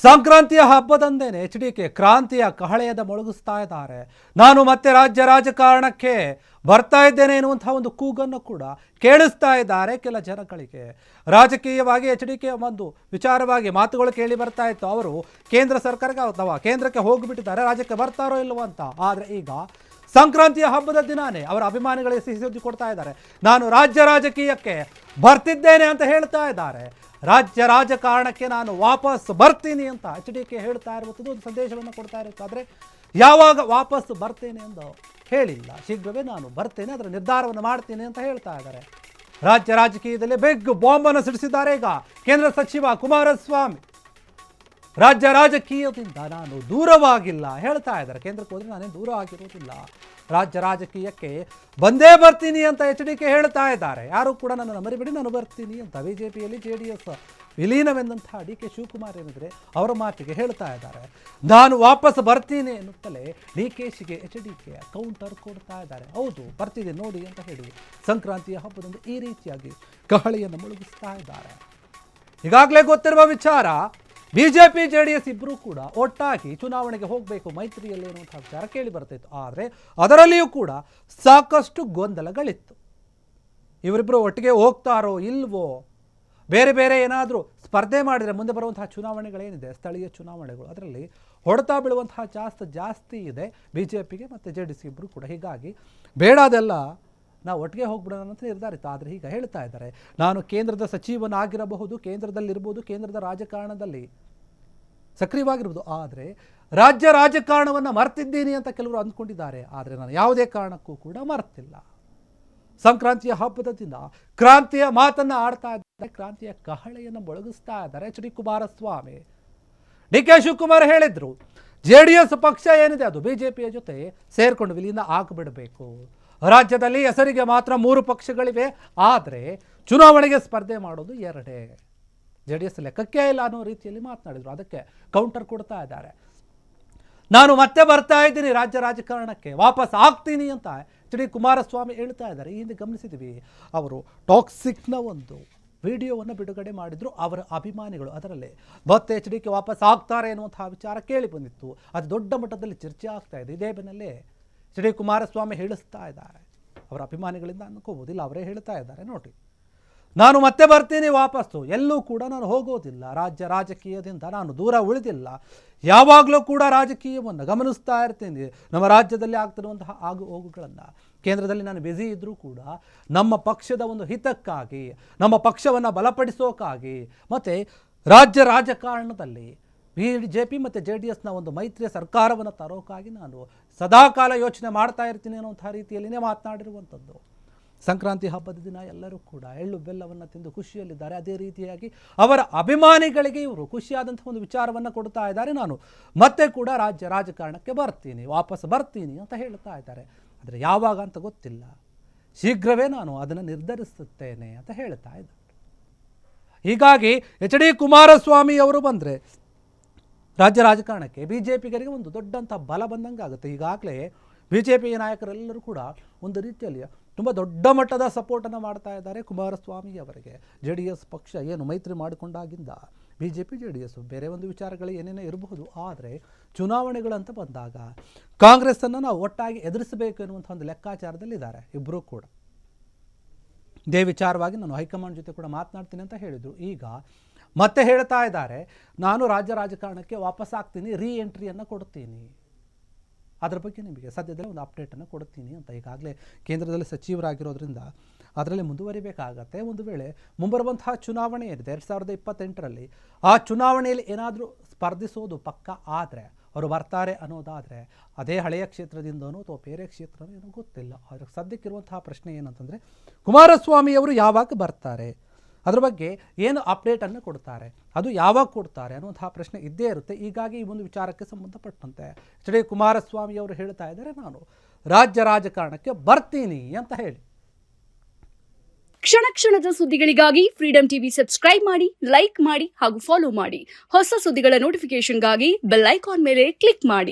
ಸಂಕ್ರಾಂತಿಯ ಹಬ್ಬದಂದೇನೆ HDK ಕ್ರಾಂತಿಯ ಕಹಳೆಯದ ಮೊಳಗಿಸ್ತಾ ಇದ್ದಾರೆ. ನಾನು ಮತ್ತೆ ರಾಜ್ಯ ರಾಜಕಾರಣಕ್ಕೆ ಬರ್ತಾ ಇದ್ದೇನೆ ಎನ್ನುವಂತಹ ಒಂದು ಕೂಗನ್ನು ಕೂಡ ಕೇಳಿಸ್ತಾ ಇದ್ದಾರೆ ಕೆಲ ಜನಗಳಿಗೆ. ರಾಜಕೀಯವಾಗಿ ಎಚ್ಡಿಕೆ ಒಂದು ವಿಚಾರವಾಗಿ ಮಾತುಗಳು ಕೇಳಿ ಬರ್ತಾ ಇತ್ತು. ಅವರು ಕೇಂದ್ರ ಸರ್ಕಾರಕ್ಕೆ ಅಥವಾ ಕೇಂದ್ರಕ್ಕೆ ಹೋಗಿಬಿಟ್ಟಿದ್ದಾರೆ, ರಾಜ್ಯಕ್ಕೆ ಬರ್ತಾರೋ ಇಲ್ಲವೋ ಅಂತ. ಆದರೆ ಈಗ ಸಂಕ್ರಾಂತಿಯ ಹಬ್ಬದ ದಿನಾನೇ ಅವರ ಅಭಿಮಾನಿಗಳಿಗೆ ಸಿಹಿ ಸುದ್ದಿ ಕೊಡ್ತಾ ಇದ್ದಾರೆ. ನಾನು ರಾಜ್ಯ ರಾಜಕೀಯಕ್ಕೆ ಬರ್ತಿದ್ದೇನೆ ಅಂತ ಹೇಳ್ತಾ ಇದ್ದಾರೆ. ರಾಜ್ಯ ರಾಜಕಾರಣಕ್ಕೆ ನಾನು ವಾಪಸ್ ಬರ್ತೀನಿ ಅಂತ ಎಚ್ಡಿಕೆ ಹೇಳ್ತಾ ಇರುವಂಥದ್ದು ಒಂದು ಸಂದೇಶವನ್ನು ಕೊಡ್ತಾ ಇರಬೇಕಾದ್ರೆ ಯಾವಾಗ ವಾಪಸ್ ಬರ್ತೇನೆ ಎಂದು ಹೇಳಿಲ್ಲ. ಶೀಘ್ರವೇ ನಾನು ಬರ್ತೇನೆ, ಅದರ ನಿರ್ಧಾರವನ್ನು ಮಾಡ್ತೀನಿ ಅಂತ ಹೇಳ್ತಾ ಇದ್ದಾರೆ. ರಾಜ್ಯ ರಾಜಕೀಯದಲ್ಲಿ ಬಿಗ್ ಬಾಂಬನ್ನು ಸಿಡಿಸಿದ್ದಾರೆ ಈಗ ಕೇಂದ್ರ ಸಚಿವ ಕುಮಾರಸ್ವಾಮಿ. ರಾಜ್ಯ ರಾಜಕೀಯದಿಂದ ನಾನು ದೂರವಾಗಿಲ್ಲ ಹೇಳ್ತಾ ಇದ್ದಾರೆ. ಕೇಂದ್ರಕ್ಕೆ ಹೋದರೆ ನಾನೇನು ದೂರ ಆಗಿರೋದಿಲ್ಲ, ರಾಜ್ಯ ರಾಜಕೀಯಕ್ಕೆ ಬಂದೇ ಬರ್ತೀನಿ ಅಂತ ಎಚ್ಡಿಕೆ ಹೇಳ್ತಾ ಇದ್ದಾರೆ. ಯಾರು ಕೂಡ ನನ್ನನ್ನು ಮರಿಬೇಡಿ, ನಾನು ಬರ್ತೀನಿ ಅಂತ. ಬಿಜೆಪಿಯಲ್ಲಿ JDS ವಿಲೀನವೆಂದಂತಹ DK ಶಿವಕುಮಾರ್ ಏನಿದ್ರೆ ಅವರ ಮಾತಿಗೆ ಹೇಳ್ತಾ ಇದ್ದಾರೆ. ನಾನು ವಾಪಸ್ ಬರ್ತೀನಿ ಎನ್ನುತ್ತಲೇ DKಶಿಗೆ ಎಚ್ಡಿಕೆ ಕೌಂಟರ್ ಕೊಡ್ತಾ ಇದ್ದಾರೆ. ಹೌದು ಬರ್ತಿದೆ ನೋಡಿ ಅಂತ ಹೇಳಿ ಸಂಕ್ರಾಂತಿಯ ಹಬ್ಬದಂದು ಈ ರೀತಿಯಾಗಿ ಕಹಳೆಯನ್ನು ಮುಳುಗಿಸ್ತಾ ಇದ್ದಾರೆ. ಈಗಾಗಲೇ ಗೊತ್ತಿರುವ ವಿಚಾರ, ಬಿಜೆಪಿ JDS ಇಬ್ಬರೂ ಕೂಡ ಒಟ್ಟಾಗಿ ಚುನಾವಣೆಗೆ ಹೋಗಬೇಕು ಮೈತ್ರಿಯಲ್ಲಿ ಎನ್ನುವಂಥ ವಿಚಾರ ಕೇಳಿ ಬರ್ತಿತ್ತು. ಆದರೆ ಅದರಲ್ಲಿಯೂ ಕೂಡ ಸಾಕಷ್ಟು ಗೊಂದಲಗಳಿತ್ತು. ಇವರಿಬ್ಬರು ಒಟ್ಟಿಗೆ ಹೋಗ್ತಾರೋ ಇಲ್ವೋ, ಬೇರೆ ಬೇರೆ ಏನಾದರೂ ಸ್ಪರ್ಧೆ ಮಾಡಿದರೆ ಮುಂದೆ ಬರುವಂತಹ ಚುನಾವಣೆಗಳೇನಿದೆ ಸ್ಥಳೀಯ ಚುನಾವಣೆಗಳು, ಅದರಲ್ಲಿ ಹೊಡೆತ ಬೀಳುವಂತಹ ಜಾಸ್ತಿ ಇದೆ BJPಗೆ ಮತ್ತು JDS ಇಬ್ಬರು ಕೂಡ. ಹೀಗಾಗಿ ಬೇಡ ಅದೆಲ್ಲ, ನಾವು ಒಟ್ಟಿಗೆ ಹೋಗ್ಬಿಡೋಣ ಅಂತ ನಿರ್ಧಾರಿತ. ಆದರೆ ಈಗ ಹೇಳ್ತಾ ಇದ್ದಾರೆ, ನಾನು ಕೇಂದ್ರದ ಸಚಿವನಾಗಿರಬಹುದು, ಕೇಂದ್ರದಲ್ಲಿರ್ಬೋದು, ಕೇಂದ್ರದ ರಾಜಕಾರಣದಲ್ಲಿ ಸಕ್ರಿಯವಾಗಿರ್ಬೋದು, ಆದರೆ ರಾಜ್ಯ ರಾಜಕಾರಣವನ್ನು ಮರ್ತಿದ್ದೀನಿ ಅಂತ ಕೆಲವರು ಅಂದ್ಕೊಂಡಿದ್ದಾರೆ. ಆದರೆ ನಾನು ಯಾವುದೇ ಕಾರಣಕ್ಕೂ ಕೂಡ ಮರ್ತಿಲ್ಲ. ಸಂಕ್ರಾಂತಿಯ ಹಬ್ಬದ ದಿನ ಕ್ರಾಂತಿಯ ಮಾತನ್ನು ಆಡ್ತಾ ಇದ್ದಾರೆ, ಕ್ರಾಂತಿಯ ಕಹಳೆಯನ್ನು ಮೊಳಗಿಸ್ತಾ ಇದ್ದಾರೆ HD ಕುಮಾರಸ್ವಾಮಿ. DK ಶಿವಕುಮಾರ್ ಹೇಳಿದ್ರು, JDS ಪಕ್ಷ ಏನಿದೆ ಅದು BJPಯ ಜೊತೆ ಸೇರ್ಕೊಂಡು ವಿಲೀನ ಆಗಿಬಿಡಬೇಕು. ರಾಜ್ಯದಲ್ಲಿ ಹೆಸರಿಗೆ ಮಾತ್ರ 3 ಪಕ್ಷಗಳಿವೆ, ಆದರೆ ಚುನಾವಣೆಗೆ ಸ್ಪರ್ಧೆ ಮಾಡೋದು 2. JDS ಲೆಕ್ಕಕ್ಕೆ ಇಲ್ಲ ಅನ್ನೋ ರೀತಿಯಲ್ಲಿ ಮಾತನಾಡಿದರು. ಅದಕ್ಕೆ ಕೌಂಟರ್ ಕೊಡ್ತಾ ಇದ್ದಾರೆ. ನಾನು ಮತ್ತೆ ಬರ್ತಾ ಇದ್ದೀನಿ ರಾಜ್ಯ ರಾಜಕಾರಣಕ್ಕೆ, ವಾಪಸ್ ಆಗ್ತೀನಿ ಅಂತ HD ಕುಮಾರಸ್ವಾಮಿ ಹೇಳ್ತಾ ಇದ್ದಾರೆ. ಈ ಹಿಂದೆ ಗಮನಿಸಿದ್ವಿ, ಅವರು ಟಾಕ್ಸಿಕ್ನ ಒಂದು ವಿಡಿಯೋವನ್ನು ಬಿಡುಗಡೆ ಮಾಡಿದ್ರು ಅವರ ಅಭಿಮಾನಿಗಳು. ಅದರಲ್ಲಿ ಮತ್ತೆ HDK ವಾಪಸ್ ಆಗ್ತಾರೆ ಎನ್ನುವಂತಹ ವಿಚಾರ ಕೇಳಿ ಬಂದಿತ್ತು. ಅದು ದೊಡ್ಡ ಮಟ್ಟದಲ್ಲಿ ಚರ್ಚೆ ಆಗ್ತಾ ಇದೆ. ಇದೇ ಬೆನ್ನಲ್ಲೇ HD ಕುಮಾರಸ್ವಾಮಿ ಹೇಳಿಸ್ತಾ ಇದ್ದಾರೆ. ಅವರ ಅಭಿಮಾನಿಗಳಿಂದ ಅನ್ಕೋಬೋದಿಲ್ಲ, ಅವರೇ ಹೇಳ್ತಾ ಇದ್ದಾರೆ. ನೋಡಿ, ನಾನು ಮತ್ತೆ ಬರ್ತೀನಿ ವಾಪಸ್ಸು, ಎಲ್ಲೂ ಕೂಡ ನಾನು ಹೋಗೋದಿಲ್ಲ, ರಾಜ್ಯ ರಾಜಕೀಯದಿಂದ ನಾನು ದೂರ ಉಳಿದಿಲ್ಲ, ಯಾವಾಗಲೂ ಕೂಡ ರಾಜಕೀಯವನ್ನು ಗಮನಿಸ್ತಾ ಇರ್ತೀನಿ. ನಮ್ಮ ರಾಜ್ಯದಲ್ಲಿ ಆಗ್ತಿರುವಂತಹ ಆಗು ಹೋಗುಗಳನ್ನು, ಕೇಂದ್ರದಲ್ಲಿ ನಾನು ಬ್ಯುಸಿ ಇದ್ದರೂ ಕೂಡ ನಮ್ಮ ಪಕ್ಷದ ಒಂದು ಹಿತಕ್ಕಾಗಿ, ನಮ್ಮ ಪಕ್ಷವನ್ನು ಬಲಪಡಿಸೋಕ್ಕಾಗಿ, ಮತ್ತು ರಾಜ್ಯ ರಾಜಕಾರಣದಲ್ಲಿ BJP ಮತ್ತು JDSನ ಒಂದು ಮೈತ್ರಿಯ ಸರ್ಕಾರವನ್ನು ತರೋಕ್ಕಾಗಿ ನಾನು ಸದಾಕಾಲ ಯೋಚನೆ ಮಾಡ್ತಾ ಇರ್ತೀನಿ ಅನ್ನೋಂಥ ರೀತಿಯಲ್ಲಿನೇ ಮಾತನಾಡಿರುವಂಥದ್ದು. ಸಂಕ್ರಾಂತಿ ಹಬ್ಬದ ದಿನ ಎಲ್ಲರೂ ಕೂಡ ಎಳ್ಳು ಬೆಲ್ಲವನ್ನು ತಿಂದು ಖುಷಿಯಲ್ಲಿದ್ದಾರೆ. ಅದೇ ರೀತಿಯಾಗಿ ಅವರ ಅಭಿಮಾನಿಗಳಿಗೆ ಇವರು ಖುಷಿಯಾದಂಥ ಒಂದು ವಿಚಾರವನ್ನು ಕೊಡ್ತಾ ಇದ್ದಾರೆ. ನಾನು ಮತ್ತೆ ಕೂಡ ರಾಜ್ಯ ರಾಜಕಾರಣಕ್ಕೆ ಬರ್ತೀನಿ, ವಾಪಸ್ ಬರ್ತೀನಿ ಅಂತ ಹೇಳ್ತಾ ಇದ್ದಾರೆ. ಆದರೆ ಯಾವಾಗ ಅಂತ ಗೊತ್ತಿಲ್ಲ, ಶೀಘ್ರವೇ ನಾನು ಅದನ್ನು ನಿರ್ಧರಿಸುತ್ತೇನೆ ಅಂತ ಹೇಳ್ತಾ ಇದ್ದಾರೆ. ಹೀಗಾಗಿ HD ಕುಮಾರಸ್ವಾಮಿ ಅವರು ಬಂದರೆ ರಾಜ್ಯ ರಾಜಕಾರಣಕ್ಕೆ BJPಗರಿಗೆ ಒಂದು ದೊಡ್ಡಂಥ ಬಲ ಬಂದಂಗೆ ಆಗುತ್ತೆ. ಈಗಾಗಲೇ BJP ನಾಯಕರೆಲ್ಲರೂ ಕೂಡ ಒಂದು ರೀತಿಯಲ್ಲಿ ತುಂಬ ದೊಡ್ಡ ಮಟ್ಟದ ಸಪೋರ್ಟನ್ನು ಮಾಡ್ತಾ ಇದ್ದಾರೆ ಕುಮಾರಸ್ವಾಮಿ ಅವರಿಗೆ. JDS ಪಕ್ಷ ಏನು ಮೈತ್ರಿ ಮಾಡಿಕೊಂಡಾಗಿಂದ BJP JDS ಬೇರೆ ಒಂದು ವಿಚಾರಗಳು ಏನೇನೋ ಇರಬಹುದು, ಆದರೆ ಚುನಾವಣೆಗಳಂತ ಬಂದಾಗ ಕಾಂಗ್ರೆಸ್ಸನ್ನು ನಾವು ಒಟ್ಟಾಗಿ ಎದುರಿಸಬೇಕು ಎನ್ನುವಂಥ ಒಂದು ಲೆಕ್ಕಾಚಾರದಲ್ಲಿದ್ದಾರೆ ಇಬ್ಬರೂ ಕೂಡ. ಇದೇ ವಿಚಾರವಾಗಿ ನಾನು ಹೈಕಮಾಂಡ್ ಜೊತೆ ಕೂಡ ಮಾತನಾಡ್ತೀನಿ ಅಂತ ಹೇಳಿದರು. ಈಗ ಮತ್ತೆ ಹೇಳ್ತಾ ಇದ್ದಾರೆ, ನಾನು ರಾಜ್ಯ ರಾಜಕಾರಣಕ್ಕೆ ವಾಪಸ್ ಆಗ್ತೀನಿ, ಎಂಟ್ರಿಯನ್ನು ಕೊಡ್ತೀನಿ, ಅದರ ಬಗ್ಗೆ ನಿಮಗೆ ಸದ್ಯದಲ್ಲೇ ಒಂದು ಅಪ್ಡೇಟನ್ನು ಕೊಡ್ತೀನಿ ಅಂತ. ಈಗಾಗಲೇ ಕೇಂದ್ರದಲ್ಲಿ ಸಚಿವರಾಗಿರೋದ್ರಿಂದ ಅದರಲ್ಲಿ ಮುಂದುವರಿಬೇಕಾಗತ್ತೆ. ಒಂದು ವೇಳೆ ಮುಂಬರುವಂತಹ ಚುನಾವಣೆ ಏನಿದೆ 2028ರಲ್ಲಿ, ಆ ಚುನಾವಣೆಯಲ್ಲಿ ಏನಾದರೂ ಸ್ಪರ್ಧಿಸೋದು ಪಕ್ಕ ಆದರೆ, ಅವರು ಬರ್ತಾರೆ ಅನ್ನೋದಾದರೆ ಅದೇ ಹಳೆಯ ಕ್ಷೇತ್ರದಿಂದನೋ ಅಥವಾ ಬೇರೆ ಕ್ಷೇತ್ರನೋ ಏನೋ ಗೊತ್ತಿಲ್ಲ. ಆದರೆ ಸದ್ಯಕ್ಕಿರುವಂತಹ ಪ್ರಶ್ನೆ ಏನಂತಂದರೆ, ಕುಮಾರಸ್ವಾಮಿಯವರು ಯಾವಾಗ ಬರ್ತಾರೆ, ಅದ್ರ ಬಗ್ಗೆ ಏನು ಅಪ್ಡೇಟನ್ನು ಕೊಡ್ತಾರೆ, ಅದು ಯಾವಾಗ ಕೊಡ್ತಾರೆ ಅನ್ನುವಂತಹ ಪ್ರಶ್ನೆ ಇದ್ದೇ ಇರುತ್ತೆ. ಹೀಗಾಗಿ ಈ ಒಂದು ವಿಚಾರಕ್ಕೆ ಸಂಬಂಧಪಟ್ಟಂತೆ HD ಕುಮಾರಸ್ವಾಮಿ ಅವರು ಹೇಳ್ತಾ ಇದ್ದಾರೆ, ನಾನು ರಾಜ್ಯ ರಾಜಕಾರಣಕ್ಕೆ ಬರ್ತೀನಿ ಅಂತ ಹೇಳಿ. ಕ್ಷಣ ಕ್ಷಣದ ಸುದ್ದಿಗಳಿಗಾಗಿ ಫ್ರೀಡಂ ಟಿವಿ ಸಬ್ಸ್ಕ್ರೈಬ್ ಮಾಡಿ, ಲೈಕ್ ಮಾಡಿ ಹಾಗೂ ಫಾಲೋ ಮಾಡಿ. ಹೊಸ ಸುದ್ದಿಗಳ ನೋಟಿಫಿಕೇಶನ್ಗಾಗಿ ಬೆಲ್ ಐಕಾನ್ ಮೇಲೆ ಕ್ಲಿಕ್ ಮಾಡಿ.